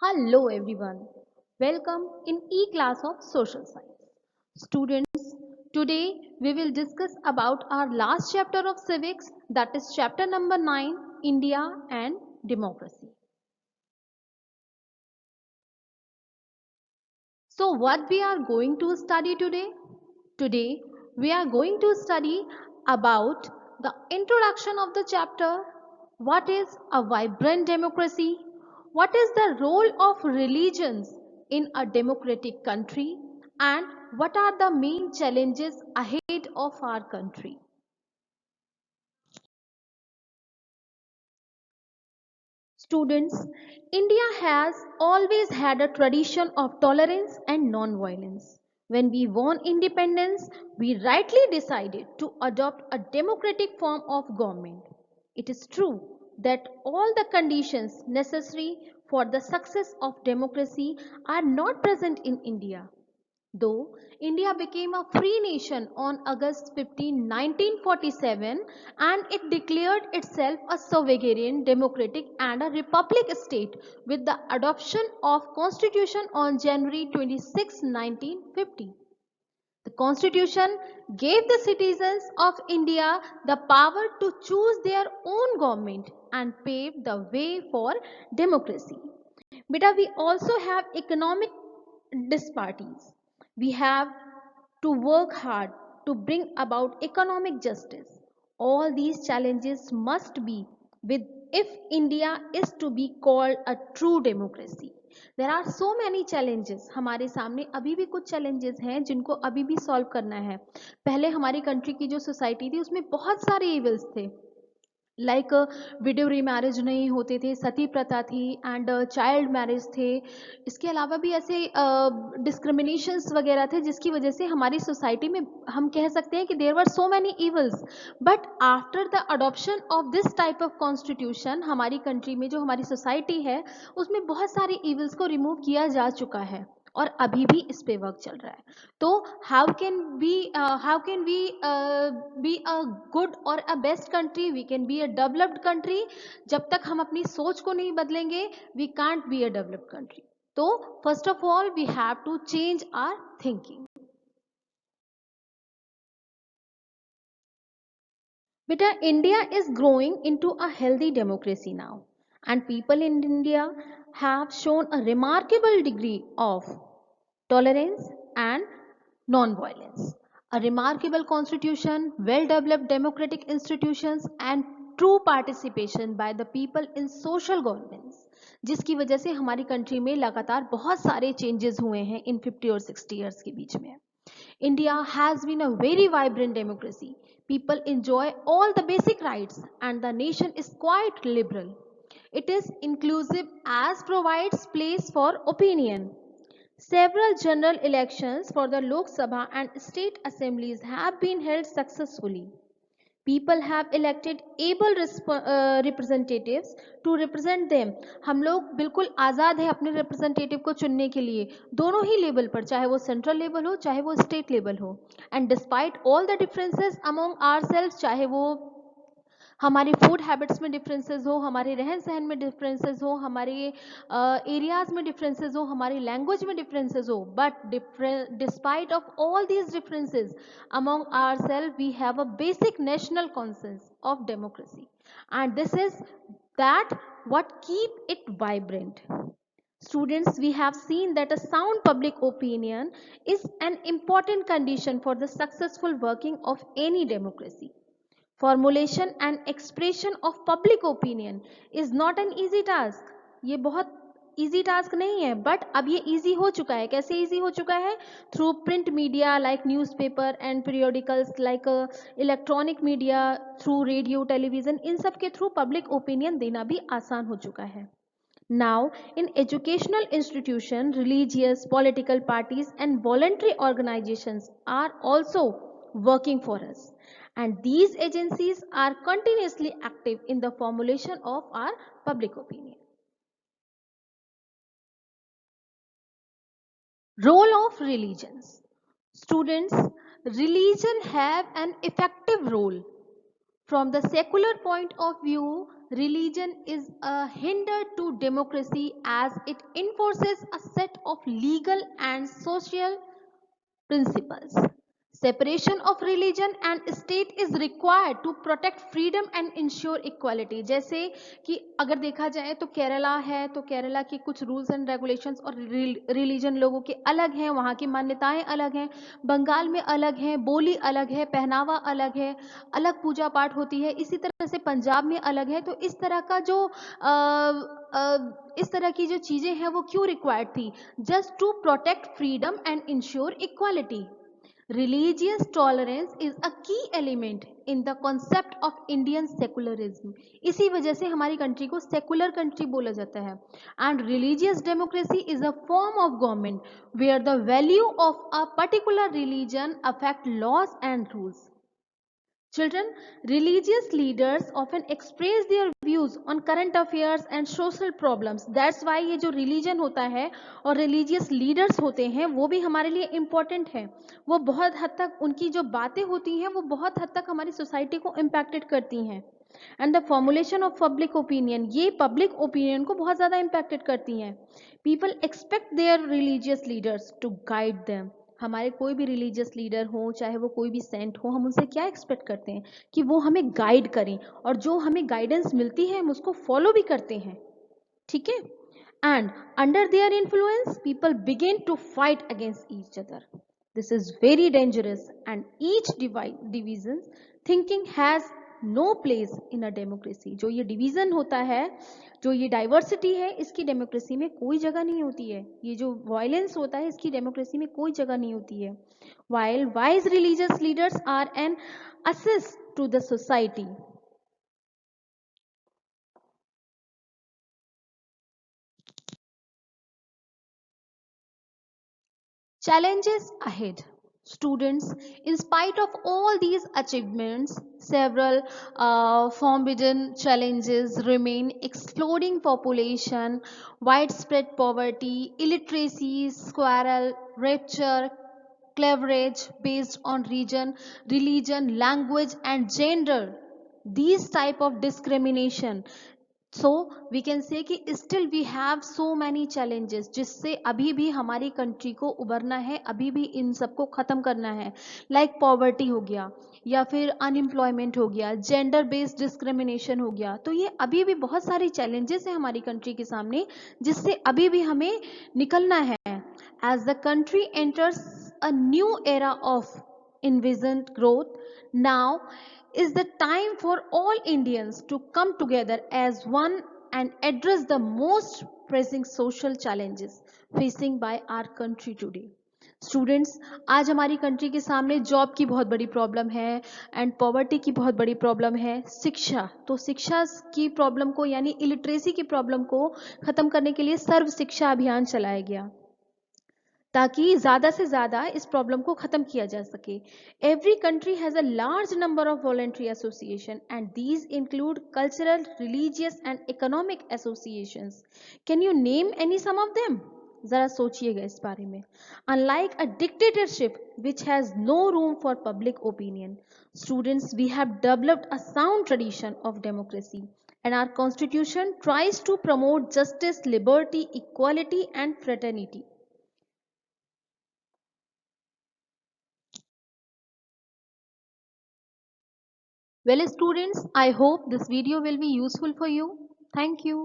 Hello everyone. Welcome in E-class of Social Science. Students, today we will discuss about our last chapter of civics, that is chapter number 9, India and Democracy. So what we are going to study today? Today we are going to study about the introduction of the chapter, what is a vibrant democracy, what is the role of religions in a democratic country, and what are the main challenges ahead of our country. Students, India has always had a tradition of tolerance and non-violence. When we won independence, we rightly decided to adopt a democratic form of government. It is true that all the conditions necessary for the success of democracy are not present in India. Though India became a free nation on August 15, 1947, and it declared itself a sovereign, democratic and a republic state with the adoption of constitution on January 26, 1950. The constitution gave the citizens of India the power to choose their own government and paved the way for democracy. But we also have economic disparities. We have to work hard to bring about economic justice. All these challenges must be with if India is to be called a true democracy. There are so many challenges. हमारे सामने अभी भी कुछ challenges हैं जिनको अभी भी solve करना है. पहले हमारी country की जो society थी उसमें बहुत सारे evils थे. लाइक विडो रीमैरिज नहीं होते थे, सती प्रथा थी एंड चाइल्ड मैरिज थे. इसके अलावा भी ऐसे डिस्क्रिमिनेशंस वगैरह थे जिसकी वजह से हमारी सोसाइटी में हम कह सकते हैं कि there were so many evils. But after the adoption of this type of constitution हमारी कंट्री में जो हमारी सोसाइटी है उसमें बहुत सारे इवल्स को रिमूव किया जा चुका है और अभी भी इस पे वर्क चल रहा है. तो how can we be a good और a best country, we can be a developed country. जब तक हम अपनी सोच को नहीं बदलेंगे we can't be a developed country. तो first of all we have to change our thinking. Beta, India is growing into a healthy democracy now, and people in India have shown a remarkable degree of tolerance and non-violence. A remarkable constitution, well-developed democratic institutions, and true participation by the people in social governance, जिसकी वजह से हमारी country में लगातार बहुत सारे changes हुए हैं इन 50 और 60 ईयर्स के बीच में. India has been a very vibrant democracy. People enjoy all the basic rights and the nation is quite liberal. It is inclusive as provides place for opinion. Several general elections for the Lok Sabha and state assemblies have been held successfully. People have elected able representatives to represent them. हम लोग बिल्कुल आज़ाद है अपने representative को चुनने के लिए, दोनों ही लेवल पर, चाहे वो सेंट्रल लेवल हो चाहे वो स्टेट लेवल हो. And despite all the differences among our self, चाहे वो हमारी फूड हैबिट्स में डिफरेंसेस हो, हमारे रहन सहन में डिफरेंसेस हो, हमारे एरियाज में डिफरेंसेस हो, हमारी लैंग्वेज में डिफरेंसेस हो, but despite of all these differences among ourselves we have a basic national consensus of democracy, and this is that what keep it vibrant. Students, we have seen that a sound public opinion is an important condition for the successful working of any democracy. Formulation and expression of public opinion is not an easy task. ये बहुत easy task नहीं है, but अब ये easy हो चुका है. कैसे ईजी हो चुका है? Through print media like newspaper and periodicals, like electronic media, through radio, television, इन सब के थ्रू पब्लिक ओपिनियन देना भी आसान हो चुका है. Now, in educational institutions, religious, political parties and voluntary organizations are also working for us. And these agencies are continuously active in the formulation of our public opinion. Role of religions. Students, religion have an effective role From the secular point of view, religion is a hinder to democracy as it enforces a set of legal and social principles. Separation of religion and state is required to protect freedom and ensure equality. जैसे कि अगर देखा जाए तो केरला है, तो केरला के कुछ रूल्स एंड रेगुलेशंस और रिलीजन लोगों के अलग हैं, वहाँ की मान्यताएं अलग हैं, बंगाल में अलग हैं, बोली अलग है, पहनावा अलग है, अलग पूजा पाठ होती है, इसी तरह से पंजाब में अलग है। तो इस तरह का जो इस तरह की जो चीज़ें हैं वो क्यों रिक्वायर्ड थी? Just to protect freedom and ensure equality. Religious tolerance is a key element in the concept of Indian secularism. इसी वजह से हमारी कंट्री को सेकुलर कंट्री बोला जाता है. And religious democracy is a form of government where the value of a particular religion affect laws and rules. Children, religious leaders often express their views on current affairs and social problems. That's why ये जो religion होता है और religious leaders होते हैं वो भी हमारे लिए important है. वो बहुत हद तक उनकी जो बातें होती हैं वो बहुत हद तक हमारी society को impacted करती हैं. And the formulation of public opinion, ये public opinion को बहुत ज़्यादा impacted करती हैं. People expect their religious leaders to guide them. हमारे कोई भी रिलीजियस लीडर हो, चाहे वो कोई भी सेंट हो, हम उनसे क्या एक्सपेक्ट करते हैं कि वो हमें गाइड करें, और जो हमें गाइडेंस मिलती है हम उसको फॉलो भी करते हैं. ठीक है. And under their influence people begin to fight against each other. This is very dangerous and each division thinking has no place in a democracy. जो ये डिवीजन होता है, जो ये डाइवर्सिटी है, इसकी डेमोक्रेसी में कोई जगह नहीं होती है. ये जो वायलेंस होता है इसकी डेमोक्रेसी में कोई जगह नहीं होती है. While wise religious leaders are an assist to the society. Challenges ahead. Students, in spite of all these achievements, several forbidden challenges remain: exploding population, widespread poverty, illiteracy, squirrel, rupture, cleavage based on region, religion, language, and gender. These type of discrimination. So we can say कि still we have so many challenges जिससे अभी भी हमारी country को उबरना है, अभी भी इन सबको ख़त्म करना है. लाइक पॉवर्टी हो गया, या फिर अनएम्प्लॉयमेंट हो गया, जेंडर बेस्ड डिस्क्रिमिनेशन हो गया. तो ये अभी भी बहुत सारी चैलेंजेस हैं हमारी कंट्री के सामने जिससे अभी भी हमें निकलना है. As the country enters a new era of envisioned growth, now is the time for all Indians to come together as one and address the most pressing social challenges facing by our country today. Students, आज हमारी country के सामने job की बहुत बड़ी problem है and poverty की बहुत बड़ी प्रॉब्लम है. शिक्षा, तो शिक्षा की प्रॉब्लम को यानी इलिटरेसी की प्रॉब्लम को ख़त्म करने के लिए सर्व शिक्षा अभियान चलाया गया ताकि ज़्यादा से ज़्यादा इस प्रॉब्लम को ख़त्म किया जा सके. Every country has a large number of voluntary association and these include cultural, religious and economic associations. Can you name any some of them? ज़रा सोचिएगा इस बारे में. Unlike a dictatorship which has no room for public opinion, students, we have developed a sound tradition of democracy and our constitution tries to promote justice, liberty, equality and fraternity. Well, students, I hope this video will be useful for you. Thank you.